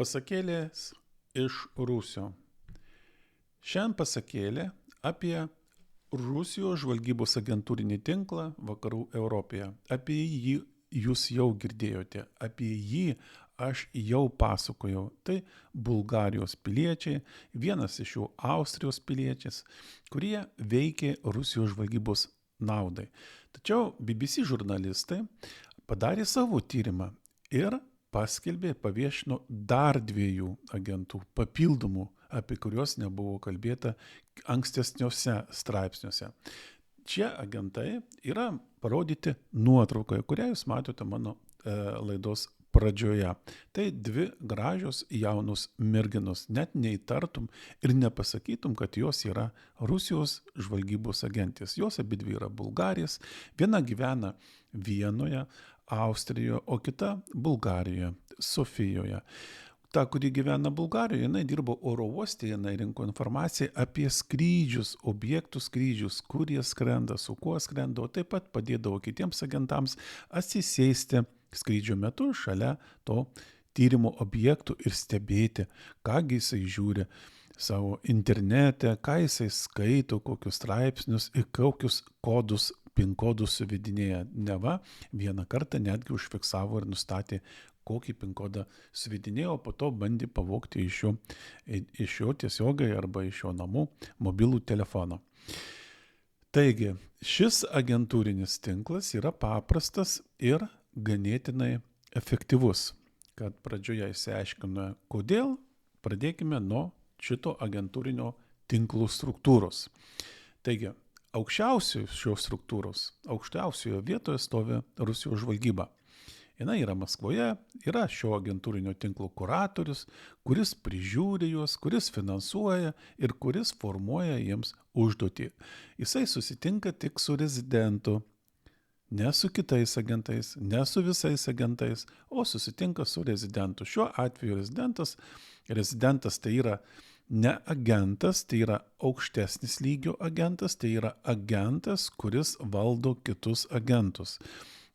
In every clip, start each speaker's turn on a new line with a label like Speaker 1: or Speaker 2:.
Speaker 1: Pasakėlės iš Rusio. Šiandien pasakėlė apie Rusijos žvalgybos agentūrinį tinklą vakarų Europoje. Apie jį jūs jau girdėjote, apie jį aš jau pasakojau. Tai Bulgarijos piliečiai, vienas iš jų Austrijos piliečiais, kurie veikė Rusijos žvalgybos naudai. Tačiau BBC žurnalistai padarė savo tyrimą ir paskelbė, paviešino dar 2 agentų papildomų, apie kuriuos nebuvo kalbėta ankstesniuose straipsniuose. Šie agentai yra parodyti nuotraukoje, kurią jūs matote mano laidos pradžioje. Tai 2 gražios jaunos merginos, net neįtartum ir nepasakytum, kad jos yra Rusijos žvalgybos agentės. Jos abidvi yra Bulgarijos, viena gyvena Vienoje, Austrijoje, o kita Bulgarijoje, Sofijoje. Ta, kuri gyvena Bulgarijoje, jinai dirbo oro uoste, jinai rinko informaciją apie skrydžius, objektų skrydžius, kur jie skrenda, su kuo skrenda, o taip pat padėdavo kitiems agentams atsisėsti skrydžio metu šalia to tyrimo objektų ir stebėti, kągi jisai žiūri savo internete, ką jisai skaito, kokius straipsnius ir kokius kodus, PIN kodus suvedinėja. Neva vieną kartą netgi užfiksavo ir nustatė, kokį PIN kodą suvedinėjo, o po to bandė pavogti iš jo tiesiogai arba iš jo namų mobilų telefoną. Taigi, šis agentūrinis tinklas yra paprastas ir ganėtinai efektyvus. Kad pradžioje išsiaiškinome, kodėl, pradėkime nuo šito agentūrinio tinklų struktūros. Taigi, aukščiausios šios struktūros, aukščiausioje vietoje stovi Rusijos žvalgyba. Jis yra Maskvoje, yra šio agentūrinio tinklo kuratorius, kuris prižiūri juos, kuris finansuoja ir kuris formuoja jiems užduotį. Jisai susitinka tik su rezidentu, ne su kitais agentais, ne su visais agentais, o susitinka su rezidentu. Šiuo atveju rezidentas tai yra ne agentas, tai yra aukštesnis lygio agentas, tai yra agentas, kuris valdo kitus agentus.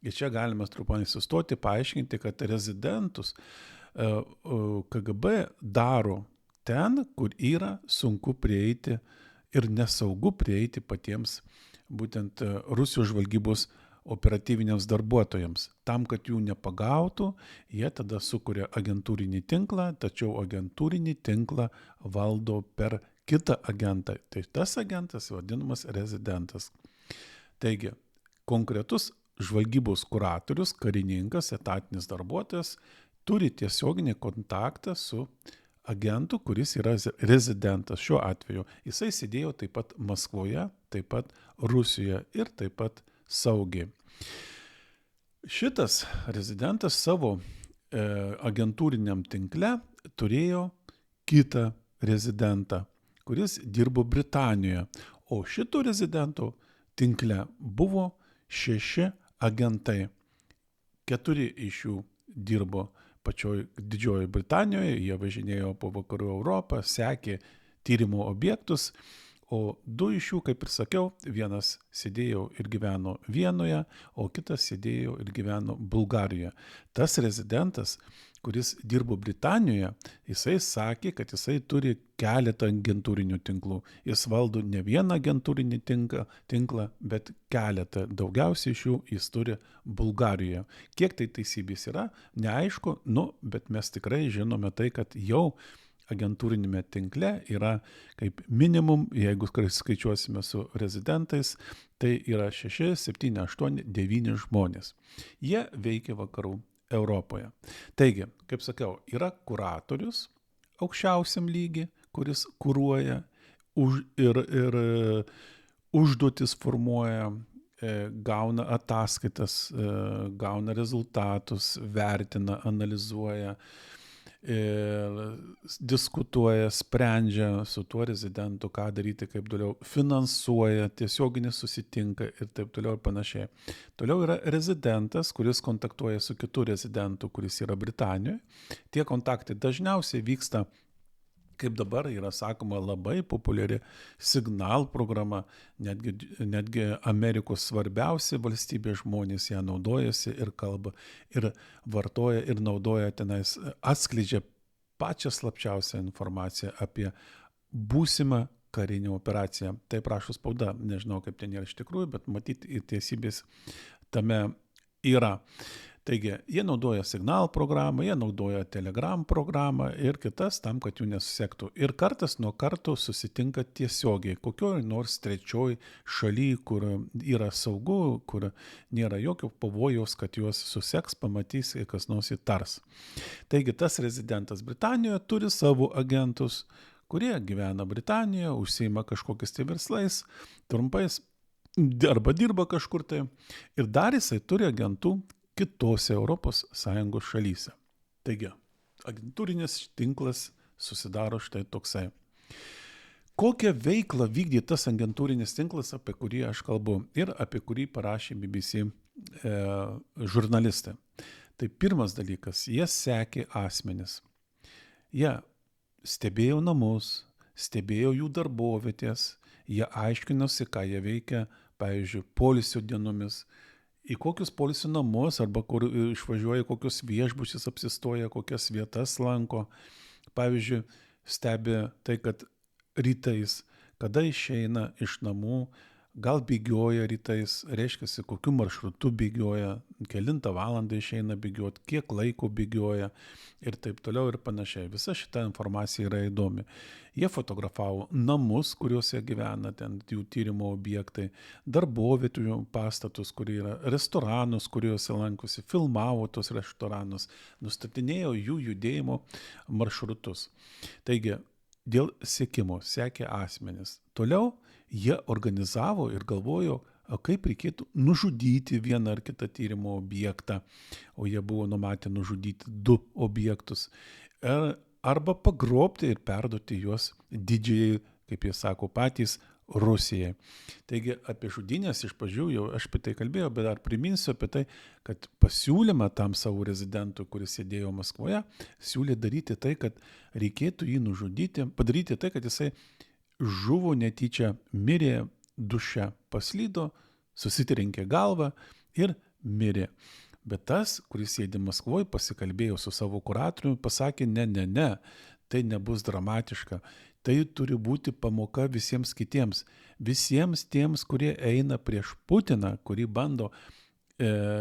Speaker 1: Ir čia galime truputį sustoti, paaiškinti, kad rezidentus KGB daro ten, kur yra sunku prieiti ir nesaugu prieiti patiems būtent Rusijos žvalgybos operatyviniams darbuotojams. Tam, kad jų nepagautų, jie tada sukuria agentūrinį tinklą, tačiau agentūrinį tinklą valdo per kitą agentą. Tai tas agentas vadinamas rezidentas. Taigi, konkretus žvalgybos kuratorius, karininkas, etatinis darbuotojas turi tiesioginį kontaktą su agentu, kuris yra rezidentas. Šiuo atveju jisai sėdėjo taip pat Maskvoje, taip pat Rusijoje ir taip pat saugiai. Šitas rezidentas savo agentūriniam tinkle turėjo kitą rezidentą, kuris dirbo Britanijoje, o šito rezidento tinkle buvo 6 agentai. 4 iš jų dirbo pačioj Didžiojoje Britanijoje, jie važinėjo po vakarų Europą, sekė tyrimo objektus, o 2 iš jų, kaip ir sakiau, vienas sėdėjo ir gyveno Vienoje, o kitas sėdėjo ir gyveno Bulgarijoje. Tas rezidentas, kuris dirbo Britanijoje, jisai sakė, kad jisai turi keletą agentūrinių tinklų. Jis valdo ne vieną agentūrinį tinklą, bet keletą. Daugiausiai iš jų jis turi Bulgarijoje. Kiek tai teisybės yra, neaišku, bet mes tikrai žinome tai, kad jau agentūrinėme tinkle yra kaip minimum, jeigu skaičiuosime su rezidentais, tai yra 6, 7, 8, 9 žmonės. Jie veikia vakarų Europoje. Taigi, kaip sakiau, yra kuratorius aukščiausiam lygi, kuris kuruoja ir užduotis formuoja, gauna ataskaitas, gauna rezultatus, vertina, analizuoja, diskutuoja, sprendžia su tuo rezidentu, ką daryti, kaip toliau, finansuoja, tiesiogiai susitinka ir taip toliau ir panašiai. Toliau yra rezidentas, kuris kontaktuoja su kitu rezidentu, kuris yra Britanijoje. Tie kontaktai dažniausiai vyksta, kaip dabar yra sakoma, labai populiari Signal programa, netgi Amerikos svarbiausi valstybės žmonės ją naudojasi ir kalba, ir vartoja, ir naudoja tenais, atskleidžia pačią slapčiausią informaciją apie būsimą karinę operaciją. Taip rašo spauda, nežinau kaip ten yra iš tikrųjų, bet matyti ir tiesybės tame yra. Taigi, jie naudoja Signal programą, jie naudoja Telegram programą ir kitas tam, kad jų nesusektų. Ir kartas nuo karto susitinka tiesiogiai, kokioj nors trečioj šaly, kur yra saugu, kur nėra jokio pavojaus, kad juos suseks, pamatys ir kas nors įtars. Taigi, tas rezidentas Britanijoje turi savo agentus, kurie gyvena Britanijoje, užsiima kažkokiais tai verslais, trumpais, arba dirba kažkur tai. Ir dar jisai turi agentų kitose ES šalyse. Taigi, agentūrinis tinklas susidaro štai toksai. Kokią veiklą vykdė tas agentūrinis tinklas, apie kurį aš kalbu ir apie kurį parašė BBC žurnalistai? Tai pirmas dalykas, jie sekė asmenis. Jie stebėjo namus, stebėjo jų darbovietės, jie aiškinosi, ką jie veikia, pavyzdžiui, poilsio dienomis, į kokius poilsio namus arba kur išvažiuoja, kokius viešbučius apsistoja, kokias vietas lanko. Pavyzdžiui, stebi tai, kad rytais, kada išeina iš namų, gal bėgioja rytais, reiškia, kokiu maršrutu bėgioja, kelintą valandą išeina bėgioti, kiek laiko bėgioja ir taip toliau ir panašiai. Visa šita informacija yra įdomi. Jie fotografavo namus, kuriuose gyvena, ten jų tyrimo objektai, darbovietų pastatus, kurie yra, restoranus, kuriuose lankosi, filmavo tos restoranus, nustatinėjo jų judėjimo maršrutus. Taigi, dėl sekimo sekė asmenis. Toliau jie organizavo ir galvojo, kaip reikėtų nužudyti vieną ar kitą tyrimo objektą, o jie buvo numatę nužudyti 2 objektus, arba pagrobti ir perduoti juos didžiai, kaip jie sako patys, Rusijai. Taigi apie žudynės iš pradžių jau aš apie tai kalbėjau, bet dar priminsiu apie tai, kad pasiūlymą tam savo rezidentui, kuris sėdėjo Maskvoje, siūlė daryti tai, kad reikėtų jį nužudyti, padaryti tai, kad jisai žuvo netyčia, mirė duše, paslydo, susitrenkė galvą ir mirė. Bet tas, kuris sėdi Maskvoje, pasikalbėjo su savo kuratoriumi, pasakė, ne, tai nebus dramatiška. Tai turi būti pamoka visiems kitiems. Visiems tiems, kurie eina prieš Putiną, kurį bando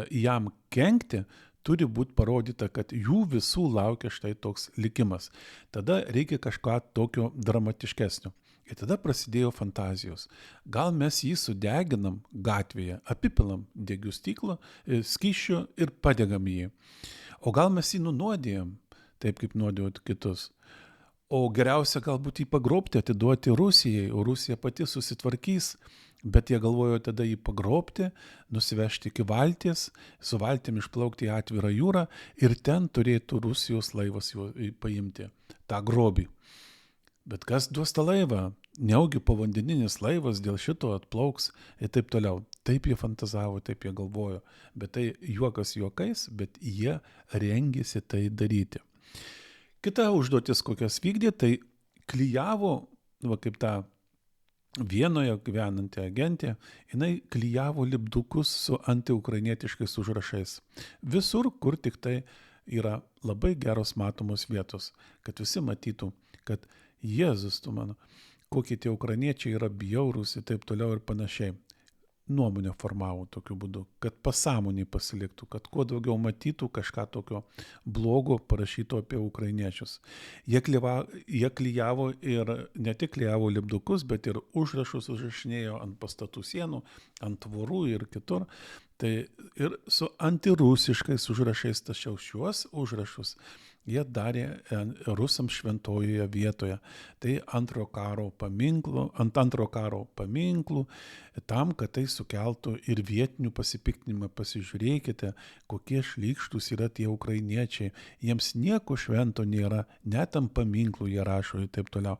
Speaker 1: jam kenkti, turi būti parodyta, kad jų visų laukia štai toks likimas. Tada reikia kažką tokio dramatiškesnio. Ir tada prasidėjo fantazijos. Gal mes jį sudeginam gatvėje, apipilam degių stiklą, skysčių ir padegam jį. O gal mes jį nunuodėjam, taip kaip nuodėjot kitus. O geriausia galbūt jį pagrobti, atiduoti Rusijai, o Rusija pati susitvarkys, bet jie galvojo tada jį pagrobti, nusivežti iki valties, su valtim išplaukti į atvirą jūrą ir ten turėtų Rusijos laivas jo paimti tą grobį. Bet kas duos tą laivą? Neugi povandeninis laivas dėl šito atplauks ir taip toliau. Taip jie fantazavo, taip jie galvojo. Bet tai juokas juokais, bet jie rengėsi tai daryti. Kita užduotis, kokias vykdė, tai klijavo, kaip ta Vienoje gyvenanti agentė, jinai klijavo lipdukus su antiukrainietiškais užrašais. Visur, kur tik tai yra labai geros matomos vietos, kad visi matytų, kad Jėzus, tu mano, kokie tie ukrainiečiai yra bjaurūs ir taip toliau ir panašiai. Nuomonę formavo tokiu būdu, kad pasąmonį pasiliktų, kad kuo daugiau matytų kažką tokio blogo parašyto apie ukrainiečius. Jie klijavo ir ne tik klijavo lipdukus, bet ir užrašus užrašinėjo ant pastatų sienų, ant tvorų ir kitur. Tai ir su antirusiškais užrašais, tačiau šiuos užrašus jie darė rusams šventojoje vietoje. Tai ant antro karo paminklų, tam, kad tai sukeltų ir vietinių pasipiktinimą. Pasižiūrėkite, kokie šlykštus yra tie ukrainiečiai. Jiems nieko švento nėra, net ant paminklų jie rašo ir taip toliau.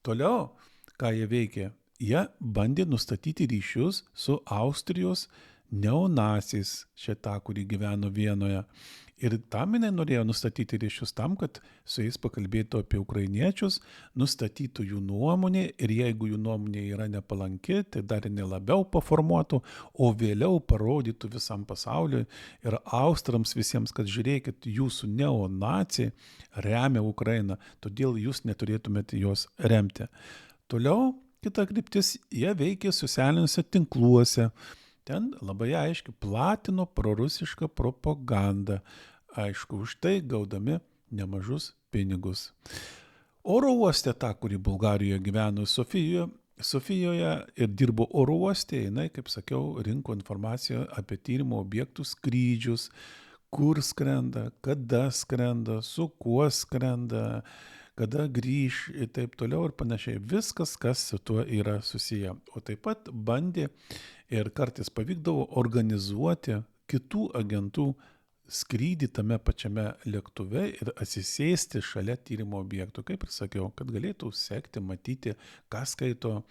Speaker 1: Toliau, ką jie veikė? Jie bandė nustatyti ryšius su Austrijos neonaciais, šitą, kurį gyveno Vienoje. Ir tam jinai norėjo nustatyti ryšius tam, kad su jais pakalbėtų apie ukrainiečius, nustatytų jų nuomonę ir jeigu jų nuomonė yra nepalanki, tai dar jinai labiau paformuotų, o vėliau parodytų visam pasauliui ir austrams visiems, kad žiūrėkit, jūsų neonaciai remia Ukrainą, todėl jūs neturėtumėte jos remti. Toliau kita kryptis, jie veikia socialiniuose tinkluose. Ten labai aiškiai platino prorusišką propagandą, aišku, už tai gaudami nemažus pinigus. Oro uoste ta, kuri Bulgarijoje gyveno Sofijoje ir dirbo oro uoste, jinai, kaip sakiau, rinko informaciją apie tyrimo objektų skrydžius, kur skrenda, kada skrenda, su kuo skrenda, kada grįš ir taip toliau ir panašiai. Viskas, kas su tuo yra susiję. O taip pat bandė ir kartais pavykdavo organizuoti kitų agentų skrydį tame pačiame lėktuve ir atsisėsti šalia tyrimo objektų, kaip ir sakiau, kad galėtų sekti, matyti, ką skaito,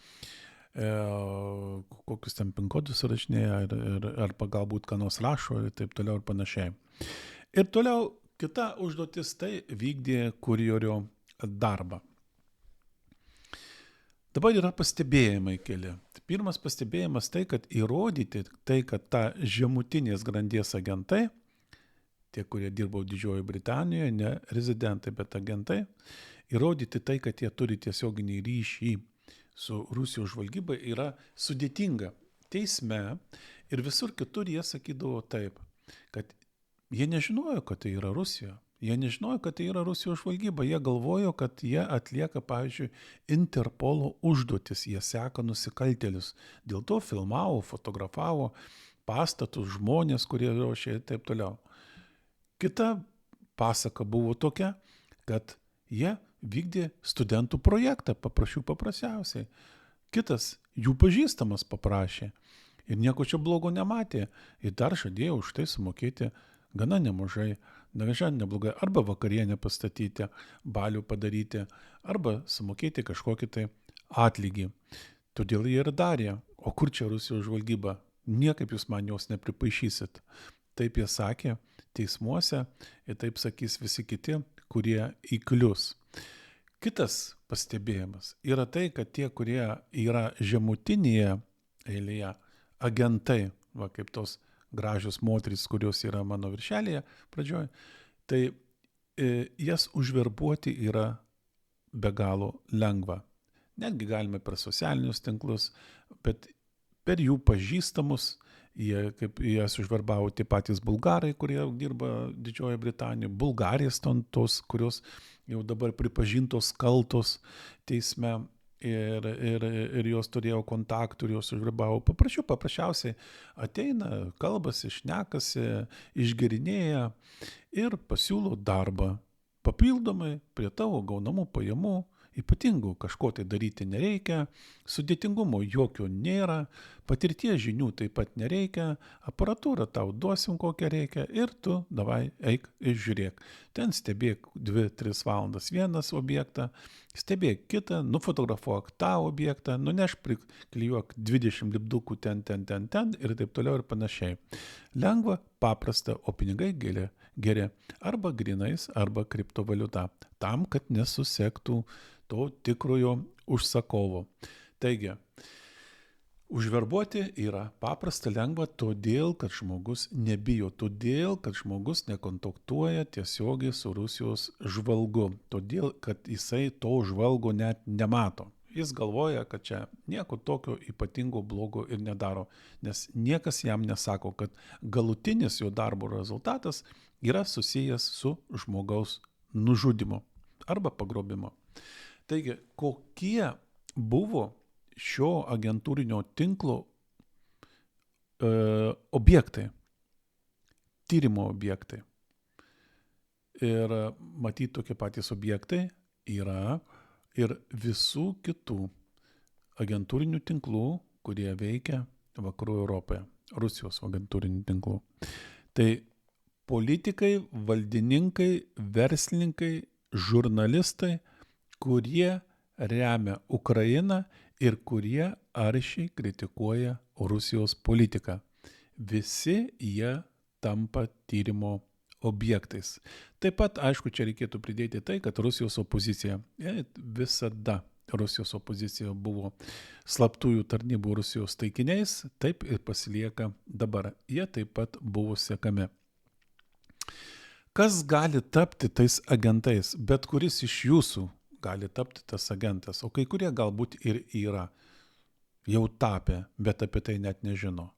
Speaker 1: kokius ten PIN kodus rašinėja arba galbūt ką nors rašo ir taip toliau ir panašiai. Ir toliau kita užduotis tai vykdė kurjerio darbą. Dabar yra pastebėjimai keli. Pirmas pastebėjimas tai, kad įrodyti tai, kad ta žemutinės grandies agentai, tie, kurie dirbo Didžiojoje Britanijoje, ne rezidentai, bet agentai, įrodyti tai, kad jie turi tiesioginį ryšį su Rusijos žvalgyba, yra sudėtinga. Teisme ir visur kitur jie sakydavo taip, kad jie nežinojo, kad tai yra Rusija. Jie nežinojo, kad tai yra Rusijos žvalgyba. Jie galvojo, kad jie atlieka, pavyzdžiui, Interpolo užduotis. Jie seka nusikaltėlius. Dėl to filmavo, fotografavo pastatus, žmonės, kurie ruošė ir taip toliau. Kita pasaka buvo tokia, kad jie vykdė studentų projektą, paprasčiausiai. Kitas jų pažįstamas paprašė ir nieko čia blogo nematė ir dar žadėjo už tai sumokėti gana nemažai, neblogai, arba vakarienę pastatyti, balių padaryti, arba sumokėti kažkokį tai atlygį. Todėl jie ir darė. O kur čia Rusijos žvalgyba? Niekaip jūs man jos nepripaišysit. Taip jie sakė teismuose ir taip sakys visi kiti, kurie įklius. Kitas pastebėjimas yra tai, kad tie, kurie yra žemutinėje eilėje, agentai, va kaip tos gražios moterys, kurios yra mano viršelėje pradžioje, tai jas užverbuoti yra be galo lengva. Netgi galime per socialinius tinklus, bet per jų pažįstamus, jas užverbavo tie patys bulgarai, kurie dirba Didžiojoje Britanijoje, bulgarės tos, kurios jau dabar pripažintos kaltos teisme ir jos turėjo kontaktų ir jos užverbavo. Paprasčiausiai ateina, kalbasi, šnekasi, išgerinėja ir pasiūlo darbą. Papildomai prie tavo gaunamų pajamų, ypatingų kažko tai daryti nereikia, sudėtingumo jokio nėra, patirties žinių taip pat nereikia, aparatūrą tau duosim kokią reikia ir tu davai eik ir žiūrėk. Ten stebėk 2-3 valandas vienas objektą, stebėk kitą, nufotografuok tą objektą, nuneš priklijuok 20 lipdukų ten ir taip toliau ir panašiai. Lengva, paprasta, o pinigai geri arba grinais, arba kriptovaliuta, tam, kad nesusektų to tikrojo užsakovo. Taigi, užverbuoti yra paprasta, lengva, todėl, kad žmogus nebijo, todėl, kad žmogus nekontaktuoja tiesiogiai su Rusijos žvalgu, todėl, kad jisai to žvalgo net nemato. Jis galvoja, kad čia nieko tokio ypatingo blogo ir nedaro, nes niekas jam nesako, kad galutinis jo darbo rezultatas yra susijęs su žmogaus nužudymu arba pagrobimu. Taigi, kokie buvo šio agentūrinio tinklo objektai, tyrimo objektai. Ir matyti tokie patys objektai yra ir visų kitų agentūrinių tinklų, kurie veikia Vakarų Europoje, Rusijos agentūrinių tinklų. Tai politikai, valdininkai, verslininkai, žurnalistai, kurie remia Ukrainą ir kurie aršiai kritikuoja Rusijos politiką. Visi jie tampa tyrimo objektais. Taip pat, aišku, čia reikėtų pridėti tai, kad Rusijos opozicija, visada Rusijos opozicija buvo slaptųjų tarnybų Rusijos taikiniais, taip ir pasilieka dabar. Jie taip pat buvo sekami. Kas gali tapti tais agentais? Bet kuris iš jūsų gali tapti tas agentas, o kai kurie galbūt ir yra jau tapę, bet apie tai net nežino.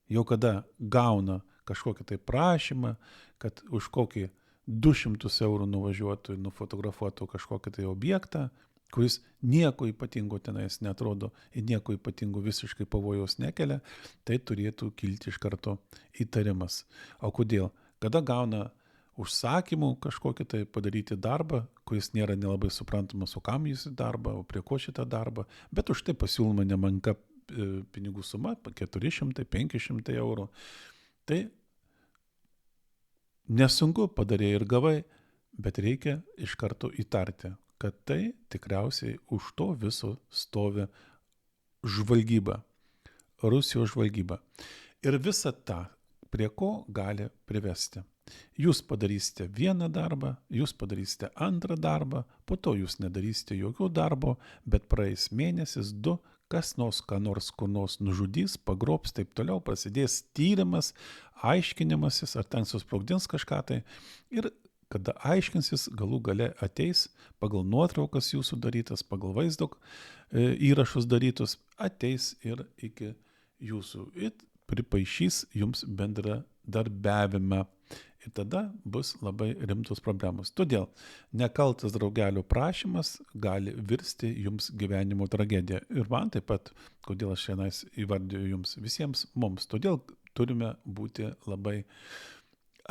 Speaker 1: Jau kada gauna kažkokį tai prašymą, kad už kokį 200 eurų nuvažiuotų ir nufotografuotų kažkokį tai objektą, kuris nieko ypatingo tenais netrodo ir nieko ypatingo visiškai pavojaus nekelia, tai turėtų kilti iš karto įtarimas. O kodėl? Kada gauna užsakymų kažkokį tai padaryti darbą, kuris nėra nelabai suprantamas, o kam jis darbą, o prie ko šitą darbą, bet už tai pasiūloma nemenka pinigų suma, 400-500 eurų. Tai nesunku padarė ir gavai, bet reikia iš karto įtarti, kad tai tikriausiai už to viso stovi žvalgyba, Rusijos žvalgyba. Ir visa tą prie ko gali privesti. Jūs padarysite vieną darbą, jūs padarysite antrą darbą, po to jūs nedarysite jokio darbo, bet praeis mėnesis, 2, kas nors, ką nors, kur nors nužudys, pagrobs, taip toliau, prasidės tyrimas, aiškinimasis, ar ten susprogdins kažką tai. Ir kada aiškinsis, galų gale ateis pagal nuotraukas jūsų darytas, pagal vaizdo įrašus darytus, ateis ir iki jūsų ir pripaišys jums bendradarbiavimą. Ir tada bus labai rimtos problemos. Todėl nekaltas draugelio prašymas gali virsti jums gyvenimo tragediją. Ir man taip pat, kodėl aš šiandien įvardiju jums visiems mums. Todėl turime būti labai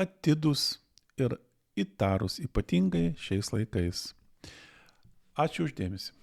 Speaker 1: atidus ir įtarus, ypatingai šiais laikais. Ačiū uždėmesi.